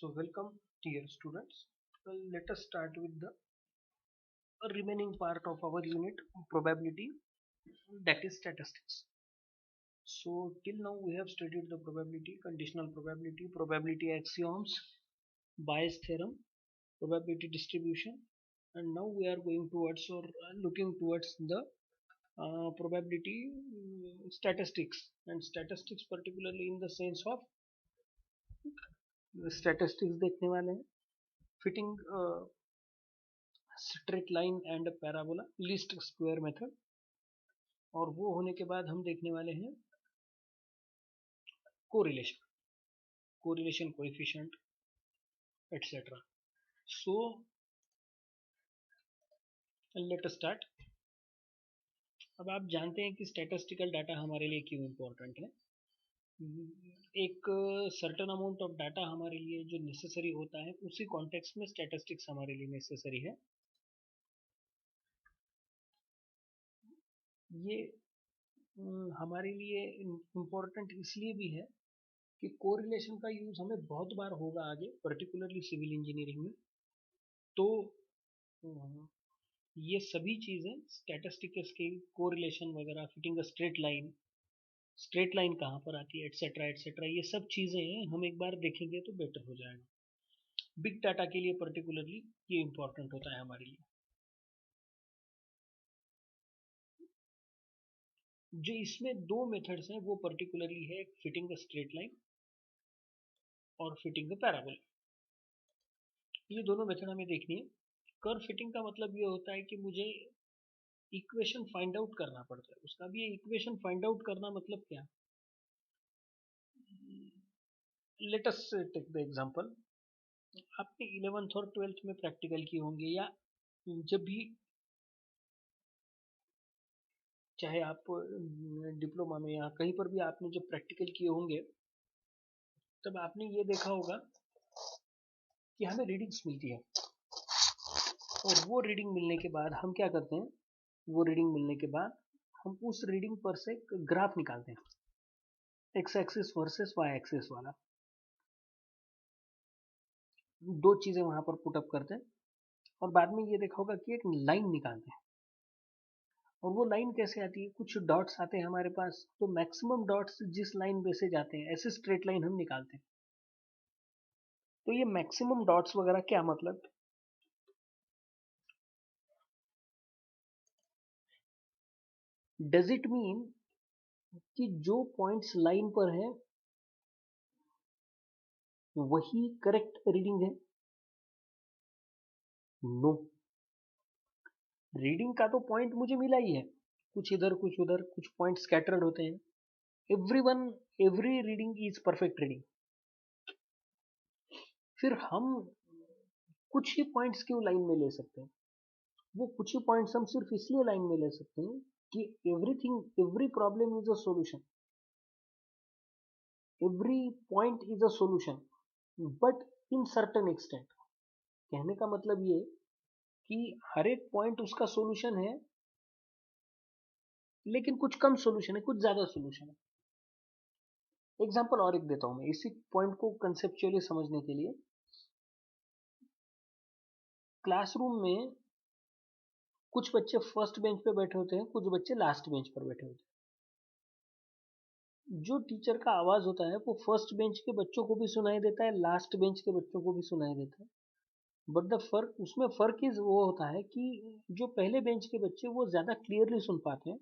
So welcome dear students. Let us start with the remaining part of our unit probability, that is statistics. So till now we have studied the probability, conditional probability, probability axioms, Bayes theorem, probability distribution, and now we are going towards or looking towards the probability statistics, and statistics particularly in the sense of statistics देखने वाले हैं fitting straight line and parabola, least square method, और वो होने के बाद हम देखने वाले हैं correlation coefficient etcetera. So let us start. अब आप जानते हैं कि स्टैटिस्टिकल डाटा हमारे लिए क्यों इम्पोर्टेंट है. एक सर्टेन अमाउंट ऑफ डाटा हमारे लिए जो नेसेसरी होता है, उसी कॉन्टेक्स्ट में स्टैटिस्टिक्स हमारे लिए नेसेसरी है. ये हमारे लिए इम्पोर्टेंट इसलिए भी है कि कोरिलेशन का यूज हमें बहुत बार होगा आगे, पर्टिकुलरली सिविल इंजीनियरिंग में. तो ये सभी चीज़ें स्टैटिस्टिक्स की कोरिलेशन वगैरह, फिटिंग अ स्ट्रेट लाइन कहाँ पर आती है, एटसेट्रा एटसेट्रा, ये सब चीज़ें हम एक बार देखेंगे तो बेटर हो जाएगा. बिग डाटा के लिए पर्टिकुलरली ये इम्पोर्टेंट होता है हमारे लिए. जो इसमें दो मेथड्स हैं वो पर्टिकुलरली है, फिटिंग अ स्ट्रेट लाइन और फिटिंग अ पैराबोला. ये दोनों मेथड हमें देखनी है. कर्व फिटिंग का मतलब ये होता है कि मुझे इक्वेशन फाइंड आउट करना पड़ता है. उसका भी इक्वेशन फाइंड आउट करना मतलब क्या. Let us take the example. आपने 11th और 12th में प्रैक्टिकल किए होंगे, या जब भी चाहे आप डिप्लोमा में या कहीं पर भी आपने जब प्रैक्टिकल किए होंगे, तब आपने ये देखा होगा कि हमें रीडिंग्स मिलती है, और वो रीडिंग मिलने के बाद हम क्या करते हैं, वो रीडिंग मिलने के बाद हम उस रीडिंग पर से ग्राफ निकालते हैं, x axis versus y axis वाला. दो चीजें वहां पर पुटअप करते हैं, और बाद में ये देखा होगा कि एक लाइन निकालते हैं. और वो लाइन कैसे आती है, कुछ डॉट्स आते हैं हमारे पास, तो मैक्सिमम डॉट्स जिस लाइन पे से जाते हैं, ऐसे स्ट्रेट लाइन हम निकालते हैं. तो ये मैक्सिमम डॉट्स वगैरह क्या मतलब, डज इट मीन कि जो पॉइंट्स लाइन पर है वही करेक्ट रीडिंग है? नो. रीडिंग का तो पॉइंट मुझे मिला ही है, कुछ इधर कुछ उधर, कुछ पॉइंट स्कैटर्ड होते हैं. Every reading is perfect reading. फिर हम कुछ ही पॉइंट्स क्यों लाइन में ले सकते हैं? वो कुछ ही पॉइंट्स हम सिर्फ इसलिए लाइन में ले सकते हैं कि every problem is a solution, every point is a solution, but in certain extent. कहने का मतलब ये कि हर एक पॉइंट उसका सॉल्यूशन है, लेकिन कुछ कम सॉल्यूशन है, कुछ ज्यादा सॉल्यूशन है. एग्जांपल और एक देता हूं मैं इसी पॉइंट को कंसेप्चुअली समझने के लिए. क्लासरूम में कुछ बच्चे फर्स्ट बेंच पे बैठे होते हैं, कुछ बच्चे लास्ट बेंच पर बैठे होते हैं. जो टीचर का आवाज होता है वो फर्स्ट बेंच के बच्चों को भी सुनाई देता है, लास्ट बेंच के बच्चों को भी सुनाई देता है. बट द फर्क, उसमें फर्क इज वो होता है कि जो पहले बेंच के बच्चे वो ज्यादा क्लियरली सुन पाते हैं,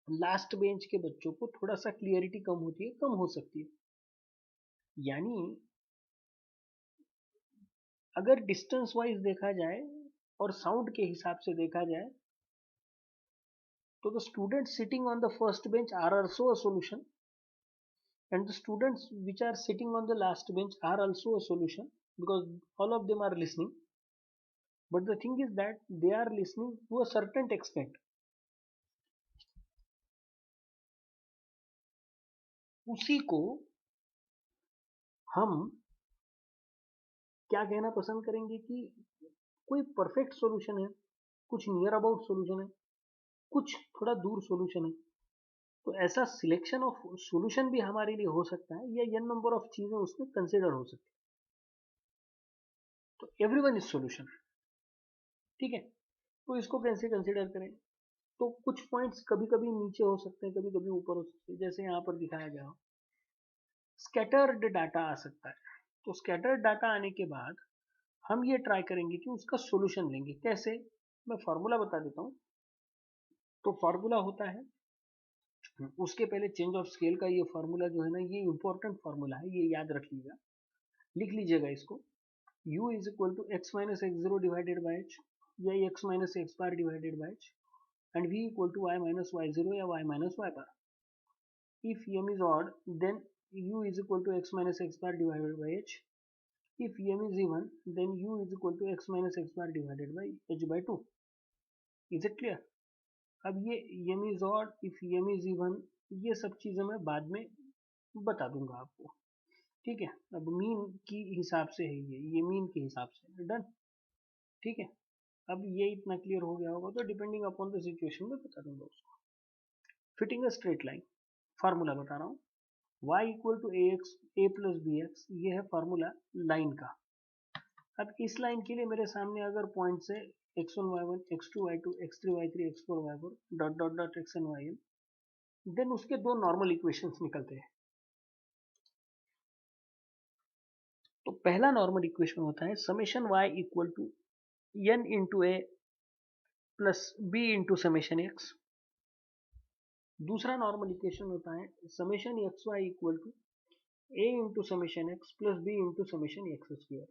लास्ट बेंच के बच्चों को थोड़ा सा क्लियरिटी कम होती है, कम हो सकती है. यानी अगर डिस्टेंस वाइज देखा जाए और साउंड के हिसाब से देखा जाए, तो the students sitting on the first bench are also a solution, and the students which are sitting on the last bench are also a solution, because all of them are listening. But the thing is that they are listening to a certain extent. उसी को हम क्या कहना पसंद करेंगे कि कोई perfect solution है, कुछ नियर अबाउट सॉल्यूशन है, कुछ थोड़ा दूर सॉल्यूशन है. तो ऐसा सिलेक्शन ऑफ सॉल्यूशन भी हमारे लिए हो सकता है, या n नंबर ऑफ चीजें उसमें कंसिडर हो सकती है। तो एवरीवन इज सॉल्यूशन, ठीक है। तो इसको कैसे कंसिडर करें? तो कुछ पॉइंट्स कभी कभी नीचे हो सकते हैं, कभी कभी ऊपर हो सकते हैं, जैसे यहाँ पर दिखाया गया हो स्कैटर्ड डाटा आ सकता है। तो स्कैटर्ड डाटा आने के बाद हम ये ट्राई करेंगे कि उसका सॉल्यूशन लेंगे। कैसे? मैं फॉर्मूला बता देता हूँ। तो फॉर्मूला होता है, उसके पहले चेंज ऑफ स्केल का ये फॉर्मूला जो है ना, ये इंपॉर्टेंट फॉर्मूला है, ये याद रखिएगा, लिख लीजिएगा इसको। u is equal to x minus X zero divided by H, या X minus x bar divided by H, and v equal to Y minus Y zero या Y minus Y bar. If m is odd, then u is equal to x minus x bar divided by h. If m is even, then u is equal to x minus x bar divided by h by 2. Is it clear? अब ये m is odd, if m is even, ये सब चीजें मैं बाद में बता दूंगा आपको, ठीक है। अब मीन की हिसाब से है ये मीन के हिसाब से डन, ठीक है। अब ये इतना क्लियर हो गया होगा, तो डिपेंडिंग अपॉन द सिचुएशन में बता दूंगा उसको। Fitting a straight line, formula बता रहा हूँ, y equal to a x a plus b x, ये है फार्मूला लाइन का। अब इस लाइन के लिए मेरे सामने अगर पॉइंट्स है x1 y1 x2 y2 x3 y3 x4 y4 dot dot dot xn yn, then उसके दो नॉर्मल इक्वेशंस निकलते हैं। तो पहला नॉर्मल इक्वेशन होता है summation y equal to n into a plus b into summation x. दूसरा नॉर्मल इक्वेशन होता है summation x y equal to a into summation x plus b into summation x square.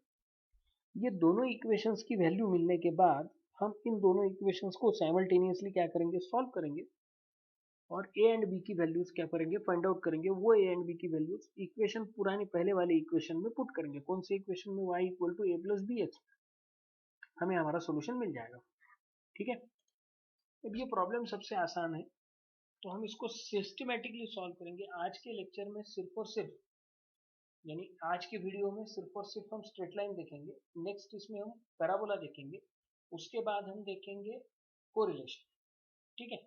ये दोनों equations की value मिलने के बाद हम इन दोनों इक्वेशंस को साइमल्टेनियसली क्या करेंगे, सॉल्व करेंगे, और ए एंड बी की वैल्यूज क्या करेंगे, फाइंड आउट करेंगे। वो ए एंड बी की वैल्यूज इक्वेशन पुरानी पहले वाले इक्वेशन में पुट करेंगे। कौन से इक्वेशन में? y equal to a plus b x, हमें हमारा सोल्यूशन मिल जाएगा, ठीक है। अब ये प्रॉब्लम सबसे आसान है, तो हम इसको सिस्टमेटिकली सॉल्व करेंगे। आज के लेक्चर में सिर्फ और सिर्फ, यानी आज के वीडियो में सिर्फ और सिर्फ हम स्ट्रेट लाइन देखेंगे, नेक्स्ट इसमें हम पैराबोला देखेंगे, उसके बाद हम देखेंगे कोरिलेशन, ठीक है।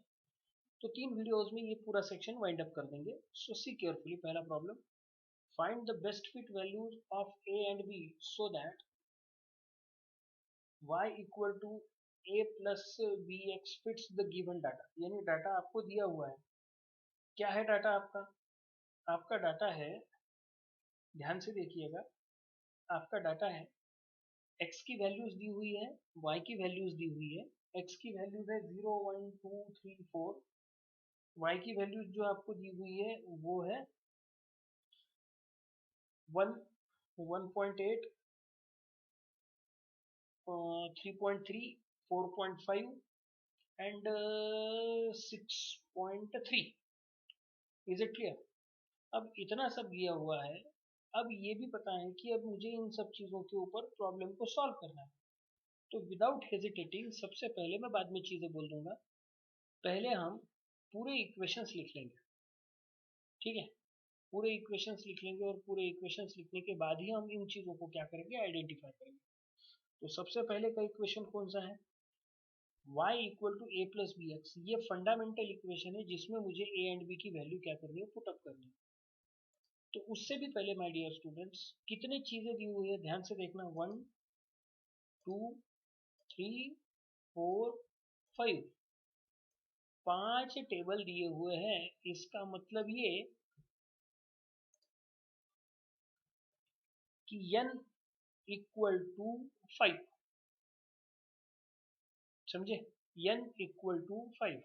तो 3 वीडियोस में ये पूरा सेक्शन वाइंड अप कर देंगे। सो सी केयरफुली, पहला problem, find the best fit values of a and b so that y equal to a plus b x fits the given data. यानी डाटा आपको दिया हुआ है, क्या है डाटा आपका? आपका डाटा है, ध्यान से देखिएगा, आपका डाटा है x की वैल्यूज दी हुई है, y की वैल्यूज दी हुई है। x की वैल्यूज है 0 1 2 3 4, y की वैल्यूज जो आपको दी हुई है वो है 1 1.8 3.3 4.5 एंड 6.3। Is it clear? अब इतना सब दिया हुआ है, अब ये भी पता है कि अब मुझे इन सब चीज़ों के ऊपर प्रॉब्लम को सॉल्व करना है। तो विदाउट हेजिटेटिंग, सबसे पहले, मैं बाद में चीज़ें बोल दूंगा, पहले हम पूरे इक्वेशंस लिख लेंगे, ठीक है। पूरे इक्वेशंस लिख लेंगे, और पूरे इक्वेशंस लिखने के बाद ही हम इन चीज़ों को क्या करेंगे, आइडेंटिफाई करेंगे। तो सबसे पहले का इक्वेशन कौन सा है? y equal to a plus b x. ये फंडामेंटल इक्वेशन है जिसमें मुझे ए एंड बी की वैल्यू क्या करनी है, पुट अप करनी है। तो उससे भी पहले माय डियर स्टूडेंट्स, कितनी चीज़ें दी हुई है ध्यान से देखना, 1 2 3 4 5, 5 टेबल दिए हुए हैं। इसका मतलब ये कि n इक्वल टू 5, समझे, n इक्वल टू 5।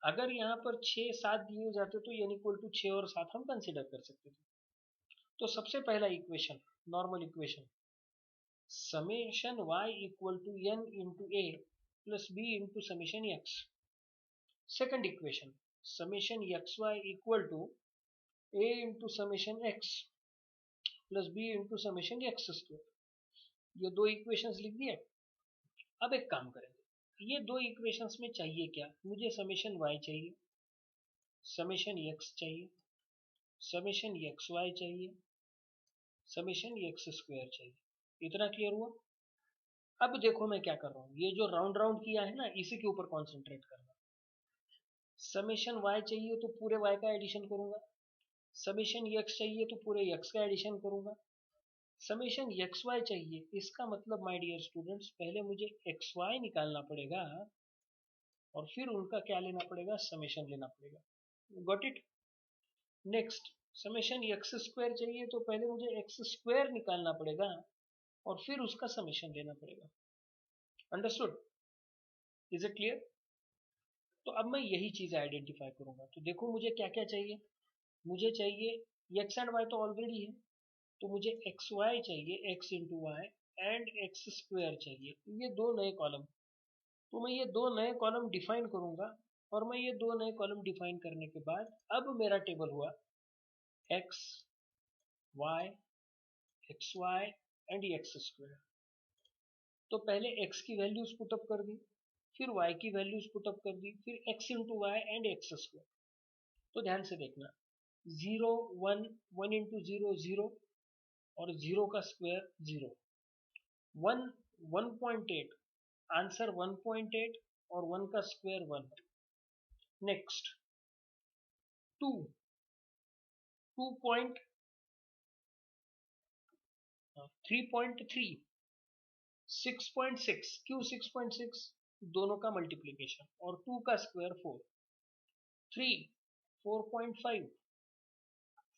अगर यहाँ पर 6 7 दिए जाते तो n इक्वल टू 6 और 7 हम कंसिडर कर सकते थे। तो सबसे पहला equation, normal equation, summation y equal to n into a plus b into summation x. Second equation, summation x y equal to a into summation x plus b into summation x square. ये दो equations लिख दिए। अब एक काम करेंगे, ये दो इक्वेशंस में चाहिए क्या? मुझे समेशन y चाहिए, समेशन x चाहिए, समेशन एक्स वाई चाहिए, समेशन एक्स स्क्वायर चाहिए। इतना क्लियर हुआ? अब देखो मैं क्या कर रहा हूँ, ये जो राउंड राउंड किया है ना, इसी के ऊपर कॉन्सेंट्रेट करना। समेशन y चाहिए तो पूरे y का एडिशन करूंगा, समेशन x चाहिए तो पूरे x का एडिशन करूंगा, समेशन xy चाहिए, इसका मतलब माय डियर स्टूडेंट्स पहले मुझे xy निकालना पड़ेगा और फिर उनका क्या लेना पड़ेगा, समेशन लेना पड़ेगा। Got it. Next, summation x square चाहिए तो पहले मुझे एक्स स्क्वायर निकालना पड़ेगा और फिर उसका समेशन लेना पड़ेगा। अंडरस्टूड? Is it clear? तो अब मैं यही चीज आइडेंटिफाई करूंगा। तो देखो मुझे क्या क्या चाहिए, मुझे चाहिए एक्स एंड वाई तो ऑलरेडी है, तो मुझे एक्स वाई चाहिए, x into y and x square चाहिए, ये दो नए कॉलम। तो मैं ये दो नए कॉलम डिफाइन करूंगा और मैं ये दो नए कॉलम डिफाइन करने के बाद अब मेरा टेबल हुआ x y, x y and x square. तो पहले x की वैल्यूज पुटअप कर दी, फिर y की वैल्यूज पुटअप कर दी, फिर x into y and x square. तो ध्यान से देखना, 0 1, 1 इंटू 0 0 और 0 का स्क्वायर 0, 1 1.8, आंसर 1.8 और 1 का स्क्वायर 1। नेक्स्ट 2 3.3, 6.6, क्यों 6.6, दोनों का मल्टीप्लीकेशन और 2 का स्क्वायर 4, 3 4.5,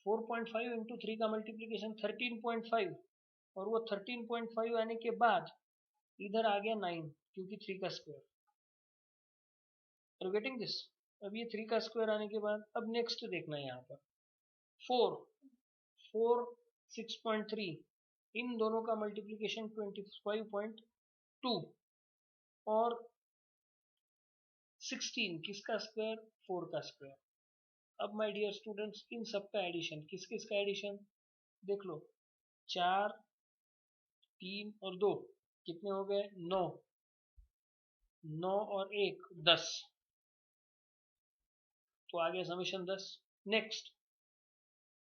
4.5 इंटू 3 का मल्टीप्लीकेशन 13.5 और वो 13.5 आने के बाद इधर आ गया 9 क्योंकि 3 का स्क्वायर। Are getting this? अब ये 3 का स्क्वायर आने के बाद अब नेक्स्ट देखना है यहाँ पर 4 4 6.3, इन दोनों का मल्टीप्लीकेशन 25.2 और 16 किसका स्क्वायर, 4 का स्क्वायर। अब माय डियर स्टूडेंट्स इन सब का एडिशन, किस किस का एडिशन देख लो, 4 3 और 2 कितने हो गए, 9, 9 और 1 10, तो आ गया समेशन 10। नेक्स्ट,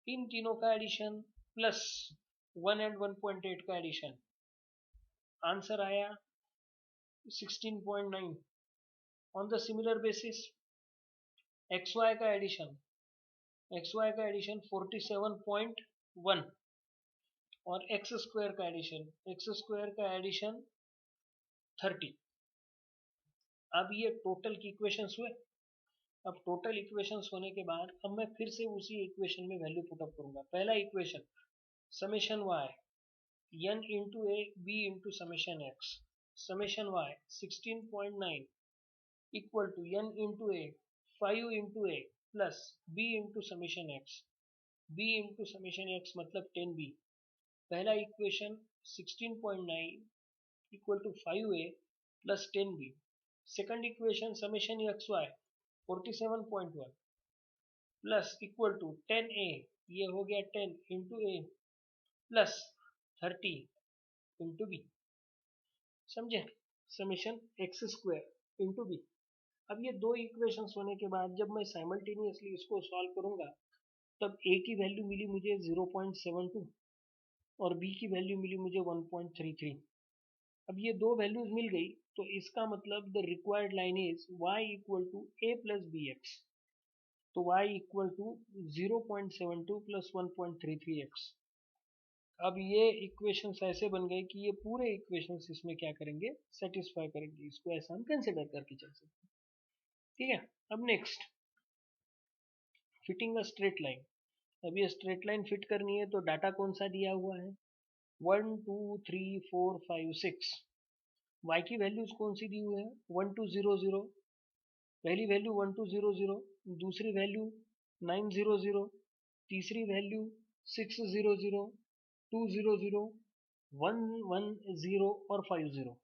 इन तीनों का एडिशन प्लस 1 एंड 1.8 का एडिशन, आंसर आया 16.9। On the similar basis x y का एडिशन, एक्स वाई का एडिशन 47.1 और एक्स स्क्वायर का एडिशन, एक्स स्क्वायर का एडिशन 30। अब ये टोटल की इक्वेशंस हुए। अब टोटल इक्वेशंस होने के बाद अब मैं फिर से उसी इक्वेशन में वैल्यू पुटअप करूंगा। पहला equation summation y n into a b into summation x, summation y 16.9 equal to n into a 5 into a plus b into summation x, b into summation x मतलब 10b। पहला equation 16.9 equal to 5a plus 10b। Second equation summation x y 47.1 plus equal to 10a, ये हो गया 10 into a plus 30 into b. समझे? Summation x square into B. अब ये दो equations होने के बाद जब मैं साइमल्टेनियसली इसको सॉल्व करूंगा तब a की वैल्यू मिली मुझे 0.72 और b की वैल्यू मिली मुझे 1.33। अब ये दो वैल्यूज मिल गई तो इसका मतलब the required line is y equal to a plus b x. तो y equal to 0.72 plus 1.33x। अब ये इक्वेशंस ऐसे बन गए कि ये पूरे इक्वेशंस इसमें क्या करेंगे, सेटिस्फाई करेंगे। इसको ऐसा हम कंसिडर करके चल सकते हैं। ठीक है। अब next, fitting a straight line. अब ये स्ट्रेट लाइन फिट करनी है तो डाटा कौन सा दिया हुआ है, 1 2 3 4 5 6। y की वैल्यूज कौन सी दी हुई है, 1 2 0 0, पहली वैल्यू 1 2 0 0, दूसरी वैल्यू 9 0 0, तीसरी वैल्यू 6 0 0, 2 0 0, 1 1 0 और 5 0।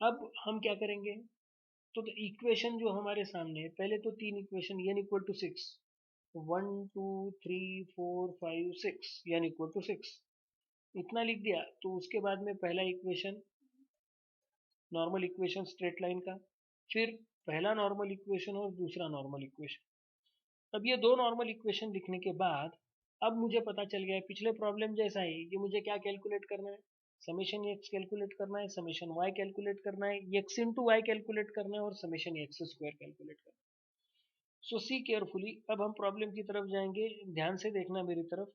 अब हम क्या करेंगे, तो इक्वेशन जो हमारे सामने है, पहले तो तीन equation n equal to 6, 1 2 3 4 5 6 n equal to 6, इतना लिख दिया। तो उसके बाद में पहला equation normal equation straight line का, फिर पहला नॉर्मल इक्वेशन और दूसरा नॉर्मल इक्वेशन। अब ये दो नॉर्मल इक्वेशन लिखने के बाद अब मुझे पता चल गया है पिछले प्रॉब्लम जैसा ही कि मुझे क्या कैलकुलेट करना है, समेशन एक्स कैलकुलेट करना है, समेशन वाई कैलकुलेट करना है, एक्स इंटू वाई कैलकुलेट करना है और समेशन एक्स स्क्वायर कैलकुलेट करना है। सो सी केयरफुली। अब हम प्रॉब्लम की तरफ जाएंगे, ध्यान से देखना मेरी तरफ,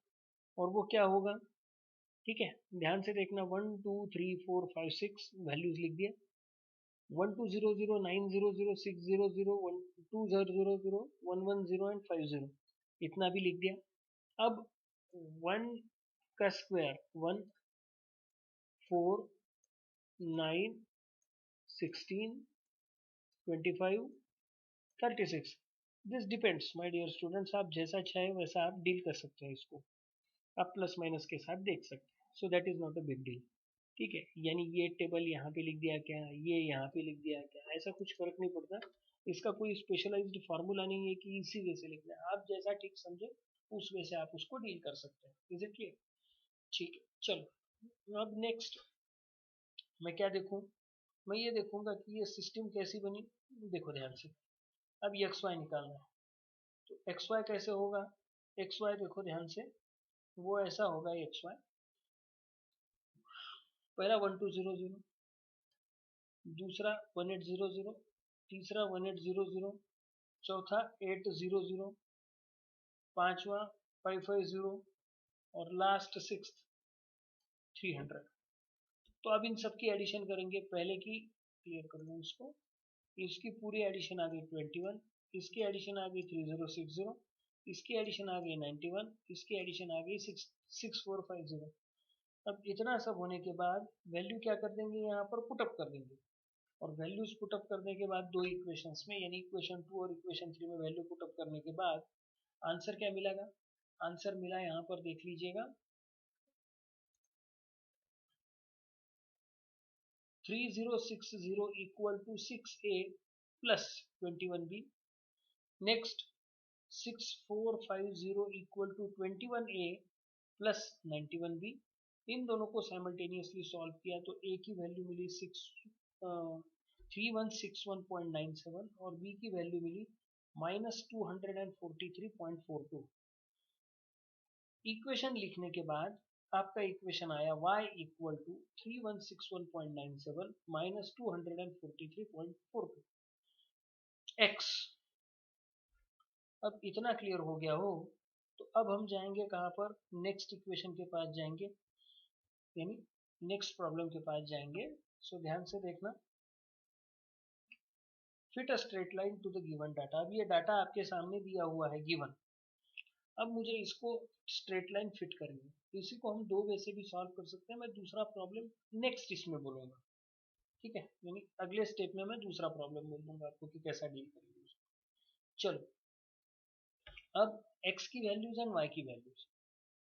और वो क्या होगा, ठीक है। ध्यान से देखना, 1 2 3 4 5 6 वैल्यूज लिख दिया। 120090060012000110 इतना भी लिख दिया। अब 1 का square 1 4 9 16 25 36, this depends my dear students, आप जैसा चाहे वैसा आप डील कर सकते हैं इसको, आप प्लस माइनस के साथ देख सकते हैं। So that is not a big deal, ठीक है। यानी ये टेबल यहाँ पे लिख दिया क्या, ये यहाँ पे लिख दिया क्या, ऐसा कुछ फर्क नहीं पड़ता। इसका कोई स्पेशलाइज्ड फार्मूला नहीं है कि इसी वे से लिखना है, आप जैसा ठीक समझे उस वे से आप उसको डील कर सकते हैं। Is it clear? ठीक है, चलो अब नेक्स्ट मैं क्या देखूं, मैं ये देखूंगा कि ये सिस्टम कैसी बनी। देखो ध्यान से, अब एक्स वाई निकालना है, तो एक्स वाई कैसे होगा, एक्स वाई देखो ध्यान से, वो ऐसा होगा एक्स वाई, पहला 1200, दूसरा 1800, तीसरा 1800, चौथा 800, पांचवा 550, और लास्ट सिक्स 300। तो अब इन सबकी एडिशन करेंगे, पहले की क्लियर कर लूँ इसको, इसकी पूरी एडिशन आ गई 21, इसकी एडिशन आ गई 3060, इसकी एडिशन आ गई 91, इसकी एडिशन आ गई 6450। अब इतना सब होने के बाद वैल्यू क्या कर देंगे, यहाँ पर पुटअप कर देंगे, और वैल्यूज पुटअप करने के बाद दो इक्वेशंस में, यानी इक्वेशन 2 और इक्वेशन 3 में वैल्यू पुटअप करने के बाद आंसर क्या मिलेगा, आंसर मिला यहाँ पर देख लीजिएगा 3060 equal to 6a plus 21b। Next 6450 equal to 21a plus 91b। इन दोनों को साइमल्टेनियसली सॉल्व किया तो a की वैल्यू मिली 3161.97 और b की वैल्यू मिली -243.42। इक्वेशन लिखने के बाद आपका इक्वेशन आया y equal to 3161.97 minus 243.42 x। अब इतना क्लियर हो गया हो तो अब हम जाएंगे कहाँ पर, नेक्स्ट इक्वेशन के पास जाएंगे, यानी नेक्स्ट प्रॉब्लम के पास जाएंगे। सो ध्यान से देखना, fit a straight line to the given data. अब ये डाटा आपके सामने दिया हुआ है गिवन, अब मुझे इसको स्ट्रेट लाइन फिट करनी है। इसी को हम दो वे से भी सॉल्व कर सकते हैं, मैं दूसरा प्रॉब्लम नेक्स्ट इसमें बोलूंगा, ठीक है। यानी अगले स्टेप में मैं दूसरा प्रॉब्लम बोल दूंगा आपको कि कैसा डील करेंगे उसको। चलो अब x की वैल्यूज एंड y की वैल्यूज,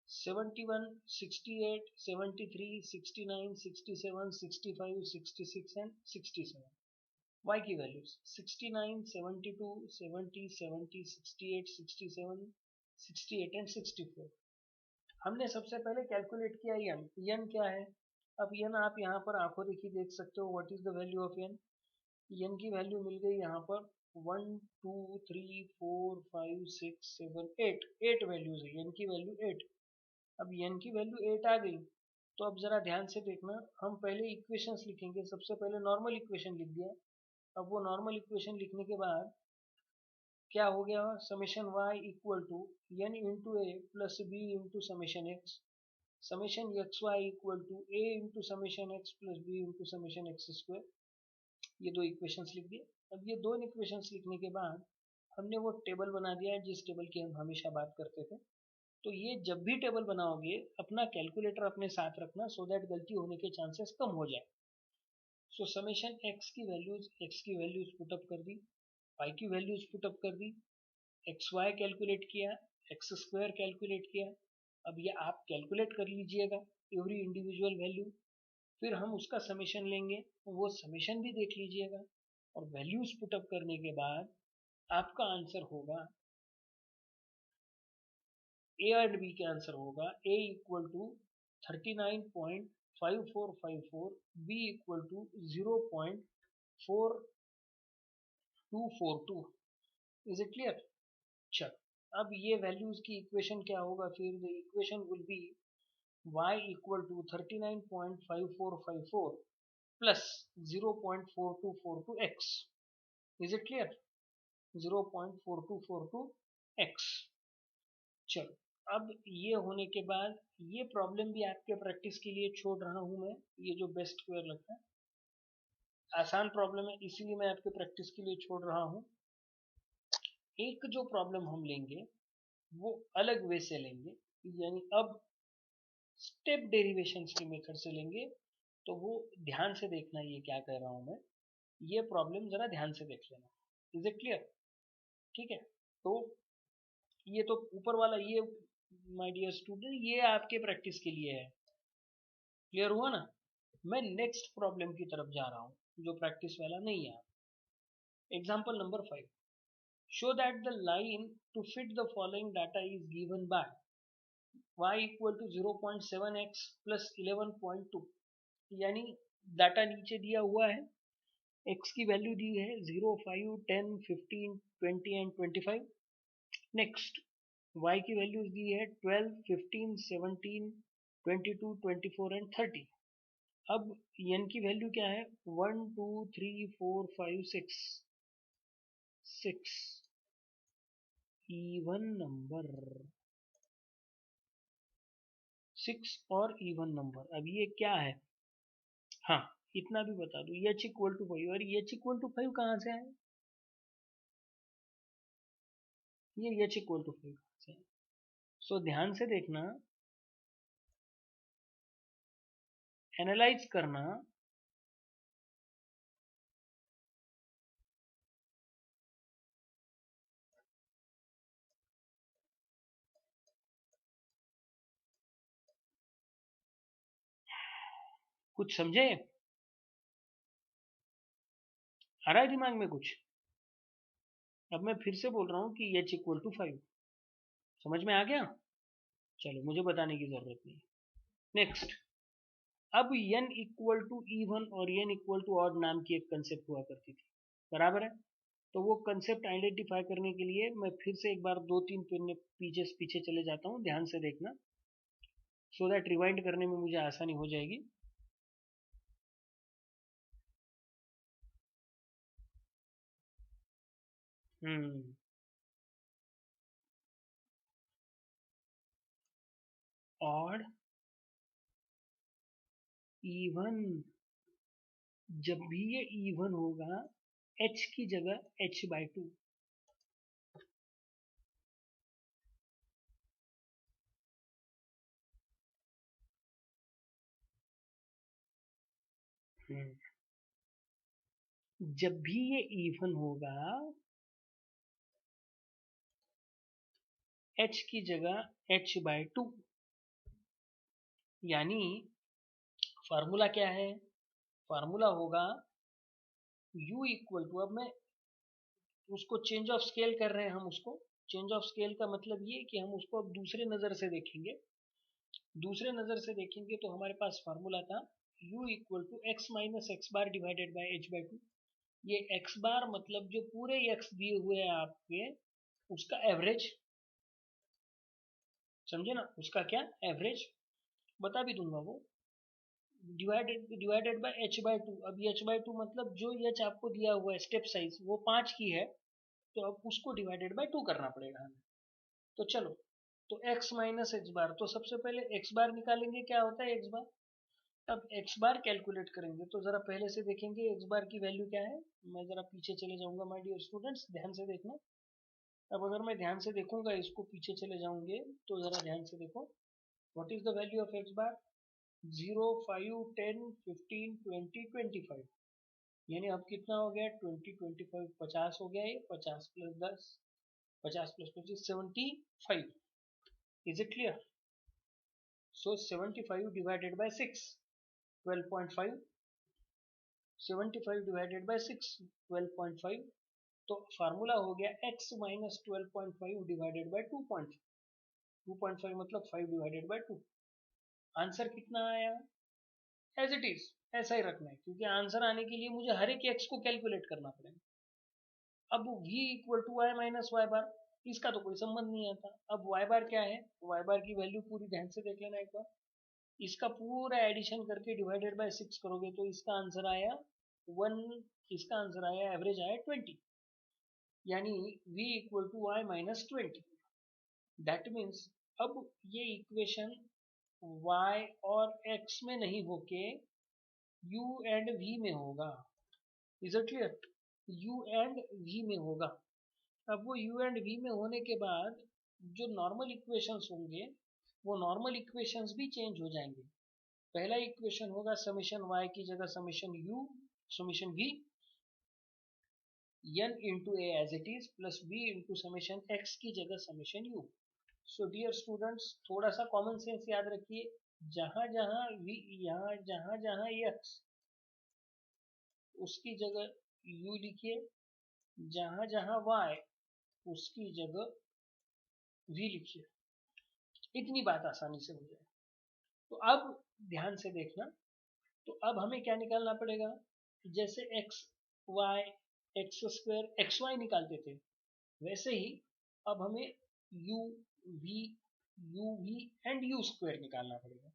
71 68 73 69 67 65 66 एंड 67। y की वैल्यूज 69 72 70 70 68 67 68 एंड 64। हमने सबसे पहले कैलकुलेट किया यन क्या है। अब यन आप यहाँ पर आंखों देखी देख सकते हो, what is the value of N. N की वैल्यू मिल गई यहाँ पर 1 2 3 4 5 6 7 8, 8 वैल्यूज है, यन की वैल्यू 8। अब यन की वैल्यू 8 आ गई, तो अब जरा ध्यान से देखना, हम पहले इक्वेशंस लिखेंगे। सबसे पहले नॉर्मल इक्वेशन लिख दिया। अब वो नॉर्मल इक्वेशन लिखने के बाद क्या हो गया, summation y equal to n into a plus b into summation x, summation x y equal to a into summation x plus b into summation x square. ये दो इक्वेशंस लिख दिए। अब ये दो इक्वेशंस लिखने के बाद हमने वो टेबल बना दिया है जिस टेबल की हम हमेशा बात करते थे। तो ये जब भी टेबल बनाओगे अपना कैलकुलेटर अपने साथ रखना, सो दैट गलती होने के चांसेस कम हो जाए। सो समेशन एक्स की वैल्यूज पुटअप कर दी, वाई की वैल्यूज पुटअप कर दी, एक्स वाई कैलकुलेट किया, एक्स स्क्वायर कैलकुलेट किया। अब ये आप कैलकुलेट कर लीजिएगा एवरी इंडिविजुअल वैल्यू, फिर हम उसका समेशन लेंगे, वो समेशन भी देख लीजिएगा, और वैल्यूज पुटअप करने के बाद आपका आंसर होगा, ए एंड बी के आंसर होगा A equal to 39.5454, B equal to 0.4242। Is it clear? चलो अब ये वैल्यूज की इक्वेशन क्या होगा, फिर the equation will be y equal to 39.5454 plus 0.4242x। Is it clear? 0.4242x। चलो, अब ये होने के बाद ये प्रॉब्लम भी आपके प्रैक्टिस के लिए छोड़ रहा हूं मैं, ये जो बेस्ट स्क्वायर लगता है आसान प्रॉब्लम है, इसीलिए मैं आपके प्रैक्टिस के लिए छोड़ रहा हूं। एक जो प्रॉब्लम हम लेंगे वो अलग वे से लेंगे, यानी अब स्टेप डेरिवेशन के मेथड से लेंगे, तो वो ध्यान से देखना ये क्या कह रहा हूं मैं, ये प्रॉब्लम जरा ध्यान से देख लेना। Is it clear? ठीक है, तो ये तो ऊपर वाला ये माय डियर स्टूडेंट ये आपके प्रैक्टिस के लिए है। क्लियर हुआ ना? मैं नेक्स्ट प्रॉब्लम की तरफ जा रहा हूं जो प्रैक्टिस वाला नहीं है। Example number 5, show that the line to fit the following data is given by y equal to 0.7x plus 11.2। यानी डाटा नीचे दिया हुआ है, x की वैल्यू दी है 0, 5, 10, 15, 20 एंड 25। नेक्स्ट y की वैल्यूज दी है 12, 15, 17, 22, 24 एंड 30। अब n की वैल्यू क्या है? 1, 2, 3, 4, 5, 6 इवन नंबर, 6 और इवन नंबर। अब ये क्या है? हाँ, इतना भी बता दो, एच इक्वल टू 5, और एच इक्वल टू 5 कहाँ से है? ये एच इक्वल टू 5 कहाँ से है? सो ध्यान से देखना, एनालाइज करना। कुछ समझे? आ रहा है दिमाग में कुछ? अब मैं फिर से बोल रहा हूँ कि एच इक्वल टू 5। समझ में आ गया? चलो, मुझे बताने की जरूरत नहीं। नेक्स्ट, अब n इक्वल टू इवन और n इक्वल टू ऑड नाम की एक कंसेप्ट हुआ करती थी, बराबर है? तो वो कंसेप्ट आइडेंटिफाई करने के लिए मैं फिर से एक बार 2-3 पीछे पीछे चले जाता हूँ, ध्यान से देखना, सो दैट रिवाइंड करने में मुझे आसानी हो जाएगी। ऑड, इवन, जब भी ये इवन होगा h की जगह h/2। जब भी ये इवन होगा h की जगह h/2, यानी फार्मूला क्या है? फार्मूला होगा u इक्वल टू, अब मैं उसको चेंज ऑफ स्केल कर रहे हैं, हम उसको चेंज ऑफ स्केल का मतलब ये कि हम उसको अब दूसरे नज़र से देखेंगे। दूसरे नज़र से देखेंगे तो हमारे पास फार्मूला था u equal to x minus x bar divided by h/2। ये x बार मतलब जो पूरे x दिए हुए हैं आपके, उसका एवरेज, समझे ना? उसका क्या एवरेज, बता भी दूंगा वो, डिवाइडेड बाय h/2। अब h/2 मतलब जो h आपको दिया हुआ है स्टेप साइज वो 5 की है, तो अब उसको डिवाइडेड बाय 2 करना पड़ेगा हमें। तो चलो, तो x माइनस एक्स बार, तो सबसे पहले x बार निकालेंगे, क्या होता है x बार। अब x बार कैलकुलेट करेंगे तो जरा पहले से देखेंगे x बार की वैल्यू क्या है। मैं जरा पीछे चले जाऊंगा माय डियर स्टूडेंट्स, ध्यान से देखना। अब अगर मैं ध्यान से देखूंगा इसको, पीछे चले जाऊंगे तो जरा ध्यान से देखो, what is the value of x बार? 0, 5, 10, 15, 20, 25। यानी अब कितना हो गया? 20, 25, 50 हो गया। ये 50 plus 10, 50 plus 25, 75। Is it clear? So 75 divided by 6, 12.5। 75 divided by 6, 12.5। तो फार्मूला हो गया x माइनस 12.5 डिवाइडेड बाय 2.5 मतलब 5 डिवाइडेड बाय 2। आंसर कितना आया? एज इट इज ऐसा ही रखना है, क्योंकि आंसर आने के लिए मुझे हर एक x को कैलकुलेट करना पड़ेगा। अब v equal to Y minus Y bar, इसका तो कोई संबंध नहीं आता। अब y बार क्या है? y बार की वैल्यू पूरी ध्यान से देख लेना एक बार, इसका पूरा एडिशन करके डिवाइडेड बाय 6 करोगे तो इसका आंसर आया 1, इसका आंसर आया, एवरेज आया 20। यानी v equal to y minus 20। That means अब ये इक्वेशन y और x में नहीं होके u एंड v में होगा। Is it clear? u and v में होगा। अब वो u एंड v में होने के बाद जो नॉर्मल इक्वेशंस होंगे वो नॉर्मल इक्वेशंस भी चेंज हो जाएंगे। पहला इक्वेशन होगा समेशन y की जगह summation u summation v n into a as it is plus v into summation x की जगह summation u। So dear students, थोड़ा सा कॉमन सेंस याद रखिए, जहां जहां v यहाँ जहां जहां x उसकी जगह u लिखिए, जहां जहां y उसकी जगह v लिखिए। इतनी बात आसानी से हो जाए। तो अब ध्यान से देखना, तो अब हमें क्या निकालना पड़ेगा? जैसे x y x square x y निकालते थे वैसे ही अब हमें u v and u square निकालना पड़ेगा।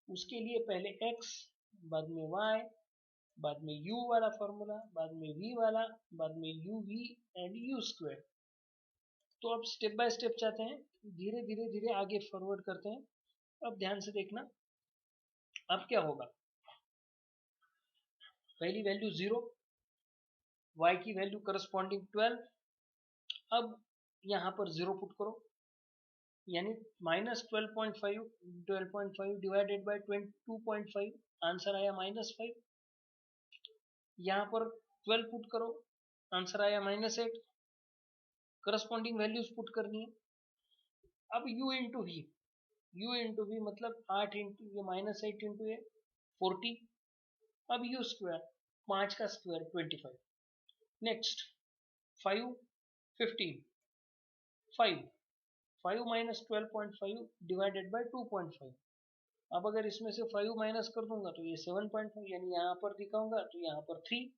उसके लिए पहले x, बाद में y, बाद में u वाला फॉर्मूला, बाद में v वाला, बाद में u v and u square. तो अब स्टेप बाय स्टेप चाहते हैं, धीरे धीरे धीरे आगे फॉरवर्ड करते हैं। अब ध्यान से देखना, अब क्या होगा? पहली वैल्यू 0, y की वैल्यू करस्पॉन्डिंग 12। अब यहाँ पर 0 पुट करो, यानी माइनस 12.5 डिवाइडेड बाई 2.5, आंसर आया -5। यहाँ पर 12 पुट करो, आंसर आया -8। करस्पॉन्डिंग वैल्यूज पुट करनी है। अब u इंटू v मतलब 8 इंटू -8 इंटू ए 40। अब u स्क्वायर 5 का square 25। Next 5 15 5 minus 12.5 divided by 2.5। अब अगर इसमें से 5 माइनस कर दूंगा तो ये 7.5, यानी यहाँ पर दिखाऊंगा तो यहाँ पर 3।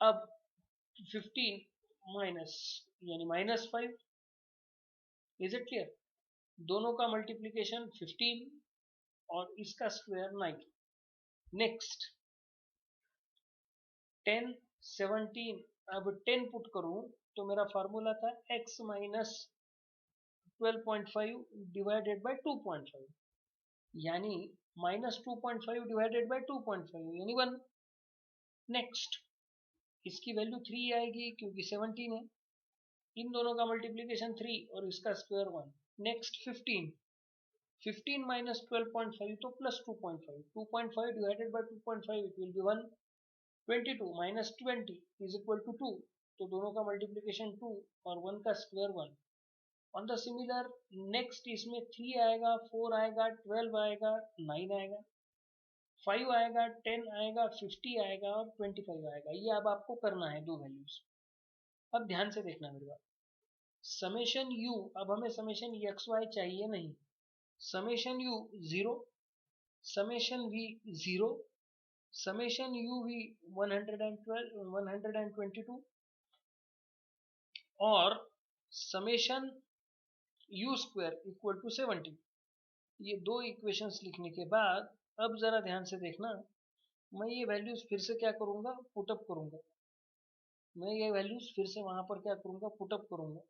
अब 15 माइनस यानी -5। Is it clear? दोनों का मल्टीप्लीकेशन 15 और इसका स्क्वायर 9। नेक्स्ट 10 17। अब 10 पुट करूं तो मेरा फार्मूला था x माइनस 12.5 डिवाइडेड बाई 2.5, यानी -2.5 डिवाइडेड बाई 2.5 यानी 1। नेक्स्ट इसकी वैल्यू 3 आएगी क्योंकि 17 है। इन दोनों का मल्टीप्लीकेशन 3 और इसका स्क्वायर 1। नेक्स्ट 15 माइनस 12.5 तो plus 2.5 divided by 2.5 it will be 1। 22 minus 20 is equal to 2, तो दोनों का मल्टीप्लीकेशन 2 और 1 का square 1। On the similar next इसमें 3 आएगा, 4 आएगा, 12 आएगा, 9 आएगा, 5 आएगा, 10 आएगा, 50 आएगा और 25 आएगा। ये अब आपको करना है दो वैल्यूज। अब ध्यान से देखना मेरी बात, समेशन u, अब हमें समेशन एक्स वाई चाहिए नहीं। Summation u 0, summation v 0, summation u v 122 और summation u square equal to 70। ये दो इक्वेशंस लिखने के बाद अब जरा ध्यान से देखना, मैं ये वैल्यूज फिर से क्या करूंगा? पुटअप करूंगा। मैं ये वैल्यूज फिर से वहां पर क्या करूंगा? पुटअप करूंगा।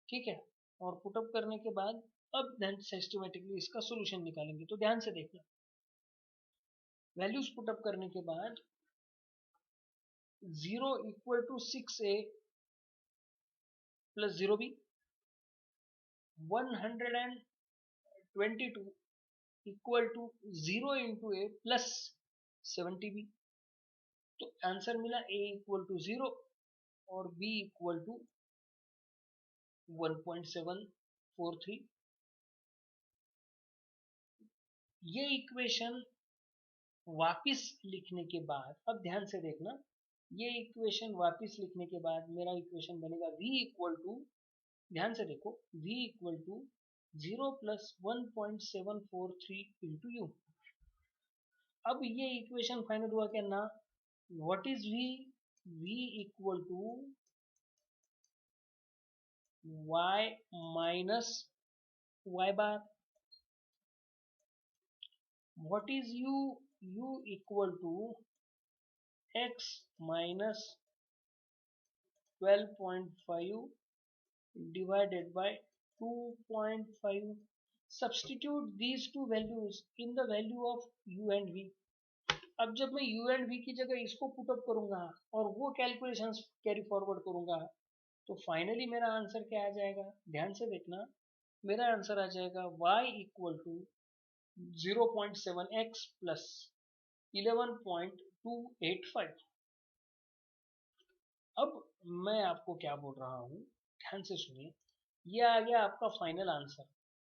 ठीक है? और पुटअप करने के बाद अब ध्यान सिस्टमेटिकली इसका सोल्यूशन निकालेंगे। तो ध्यान से देखना, वैल्यूज पुटअप करने के बाद 0 equal to 6a plus 0b, 122 equal to 0 into a plus 70b। तो आंसर मिला a इक्वल टू 0 और b इक्वल टू 1.743। ये इक्वेशन वापिस लिखने के बाद, अब ध्यान से देखना, ये इक्वेशन वापिस लिखने के बाद मेरा इक्वेशन बनेगा v इक्वल टू, ध्यान से देखो, v equal to 0 plus 1.743 into u. अब ये इक्वेशन फाइनल हुआ क्या ना? What is v? v equal to y minus y bar. What is u? u equal to x minus 12.5 divided by 2.5. Substitute these two values in the value of u and v. अब जब मैं u and v की जगह इसको put up करूंगा और वो calculations carry forward करूंगा तो फाइनली मेरा आंसर क्या आ जाएगा, ध्यान से देखना, मेरा आंसर आ जाएगा y equal to 0.7x plus 11.285. अब मैं आपको क्या बोल रहा हूँ, ध्यान से सुनिए, ये आ गया आपका फाइनल आंसर.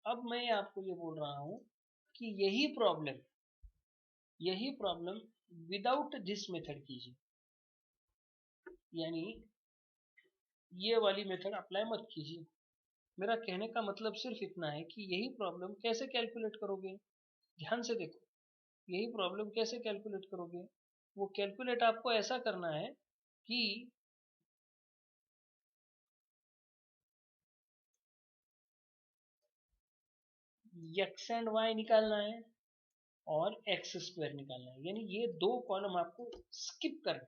अब मैं आपको ये बोल रहा हूँ कि यही प्रॉब्लम विदाउट दिस मेथड कीजिए, यानी ये वाली मेथड अप्लाई मत कीजिए. मेरा कहने का मतलब सिर्फ इतना है कि यही प्रॉब्लम कैसे कैलकुलेट करोगे, ध्यान से देखो, यही प्रॉब्लम कैसे कैलकुलेट करोगे. वो कैलकुलेट आपको ऐसा करना है कि x एंड y निकालना है और एक्स स्क्वायर निकालना है, यानी ये दो कॉलम आपको स्किप करना,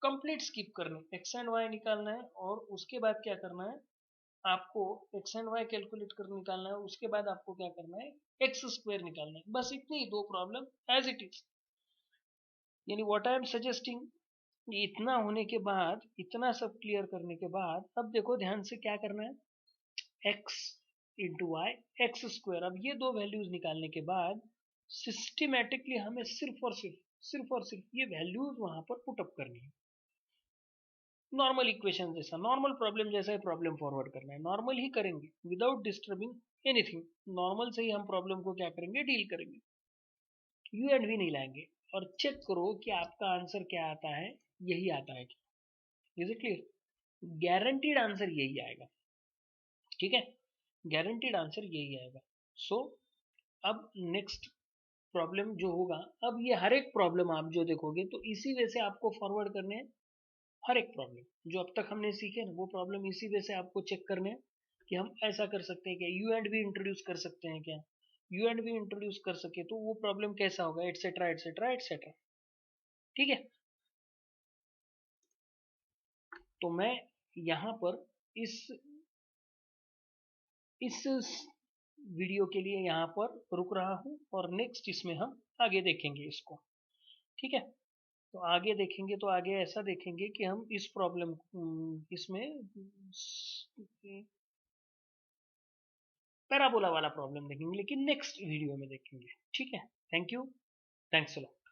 कंप्लीट स्किप करना. एक्स एंड वाई निकालना है और उसके बाद क्या करना है, आपको एक्स एंड वाई कैलकुलेट कर निकालना है, उसके बाद आपको क्या करना है, एक्स स्क्वायर निकालना है. बस इतनी ही दो प्रॉब्लम एज इट इज. यानी व्हाट आई एम सजेस्टिंग, इतना होने के बाद, इतना सब क्लियर करने के बाद, अब देखो ध्यान से क्या करना है, x into y x square. अब ये दो वैल्यूज निकालने के बाद सिस्टमेटिकली हमें सिर्फ और सिर्फ ये वैल्यूज वहां पर पुटअप करनी है. नॉर्मल इक्वेशन जैसा, नॉर्मल प्रॉब्लम जैसा ही प्रॉब्लम फॉरवर्ड करना है, नॉर्मल ही करेंगे विदाउट डिस्टर्बिंग एनीथिंग. नॉर्मल से ही हम प्रॉब्लम को क्या करेंगे, डील करेंगे, यू एंड वी नहीं लाएंगे. और चेक करो कि आपका आंसर क्या आता है, यही आता है क्या. Is it clear, guaranteed answer यही आएगा, ठीक है, गारंटीड आंसर यही आएगा. सो अब नेक्स्ट प्रॉब्लम जो होगा, अब ये हर एक प्रॉब्लम आप जो देखोगे तो इसी वे से आपको फॉरवर्ड करने हैं. हर एक प्रॉब्लम जो अब तक हमने सीखे ना, वो प्रॉब्लम इसी वे से आपको चेक करने हैं कि हम ऐसा कर सकते हैं क्या, यू एंड वी इंट्रोड्यूस कर सकते हैं क्या. यू एंड वी इंट्रोड्यूस कर सके तो वो प्रॉब्लम कैसा होगा, एटसेट्रा एटसेट्रा एटसेट्रा. ठीक है, तो मैं यहाँ पर इस वीडियो के लिए यहाँ पर रुक रहा हूँ और नेक्स्ट इसमें हम आगे देखेंगे इसको. ठीक है, तो आगे देखेंगे तो आगे ऐसा देखेंगे कि हम इस प्रॉब्लम इसमें पैराबोला वाला प्रॉब्लम देखेंगे, लेकिन नेक्स्ट वीडियो में देखेंगे. ठीक है, thank you, thanks a lot.